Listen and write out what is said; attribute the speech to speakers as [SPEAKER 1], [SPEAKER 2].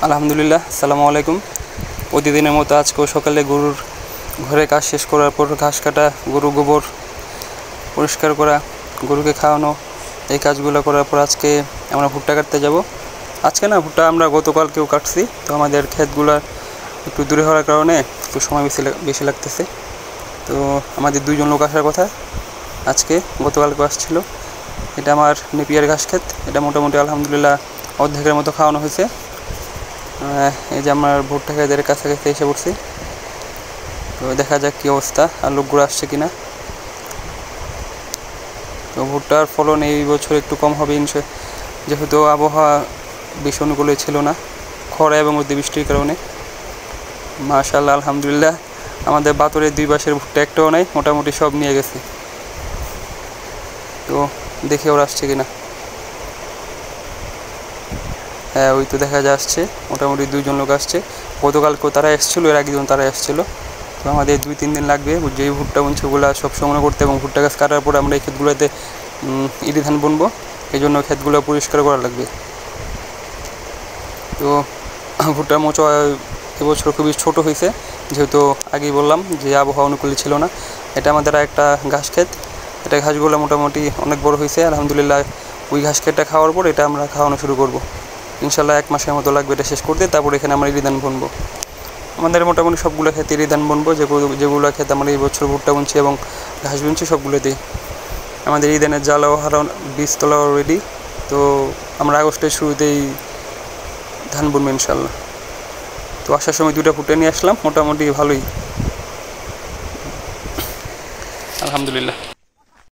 [SPEAKER 1] আলহামদুলিল্লাহ, আসসালামু আলাইকুম। প্রতিদিনের মতো আজকেও সকালে গরুর ঘরে কাজ শেষ করার পর ঘাস কাটা, গরু গোবর পরিষ্কার করা, গরুকে খাওয়ানো, এই কাজগুলো করার পর আজকে আমরা ভুট্টা কাটতে যাব। আজকে না, ভুট্টা আমরা গতকালকেও কাটছি। তো আমাদের ক্ষেতগুলো একটু দূরে হওয়ার কারণে একটু সময় বেশি লাগতেছে। তো আমাদের দুইজন লোক আসার কথা আজকে, গতকালকে আসছিল। এটা আমার নেপিয়ার ঘাস ক্ষেত। এটা মোটামুটি আলহামদুলিল্লাহ অর্ধেকের মতো খাওয়ানো হয়েছে। এই যে আমার ভুট্টা ক্ষেতের কাছাকাছি এসে পড়ছি। তো দেখা যাক কী অবস্থা, আর লোকগুলো আসছে কিনা। তো ভুট্টার ফলন এই বছর একটু কম হবে যেহেতু আবহাওয়া বেশি অনুকূলে ছিল না, খরা এবং অতিবৃষ্টির কারণে। মাশাআল্লাহ, আলহামদুলিল্লাহ আমাদের বাতরের 2 পাশের ভুট্টা একটাও নাই, মোটামুটি সব নিয়ে গেছে। তো দেখে ওরা আসছে কিনা। হ্যাঁ, ওই তো দেখা যায় আসছে, মোটামুটি 2জন লোক আসছে। গতকালকেও তারা এসেছিলো, এর আগের দিন তারা এসেছিলো। তো আমাদের 2-3 দিন লাগবে যেই ভুট্টা বুনছেগুলো সব সংগ্রহ করতে, এবং ভুট্টা গাছ কাটার পরে আমরা এই ক্ষেতগুলোতে ইরি ধান বুনবো। এই জন্য ক্ষেতগুলো পরিষ্কার করা লাগবে। তো ভুট্টার মোচা এবছর খুবই ছোট হয়েছে, যেহেতু আগেই বললাম যে আবহাওয়া অনুকূলে ছিল না। এটা আমাদের একটা ঘাস ক্ষেত। এটা ঘাসগুলো মোটামুটি অনেক বড় হয়েছে আলহামদুলিল্লাহ। ওই ঘাস ক্ষেতটা খাওয়ার পর এটা আমরা খাওয়ানো শুরু করব। ইনশাল্লাহ 1 মাসের মতো লাগবে এটা শেষ করতে। তারপর এখানে আমরা ইরি ধান বুনবো। আমাদের মোটামুটি সবগুলো ক্ষেতে ইরি ধান বুনবো। যেগুলো ক্ষেত আমরা এই বছর ভুট্টা বুনছি এবং ঘাস বুনছি, সবগুলোতেই আমাদের ইরি ধানের জ্বালাও বীজ তোলাও রেডি। তো আমরা আগস্টের শুরুতেই ধান বুনবো ইনশাল্লাহ। তো আসার সময় 2টা ভুট্টা নিয়ে আসলাম, মোটামুটি ভালোই আলহামদুলিল্লাহ।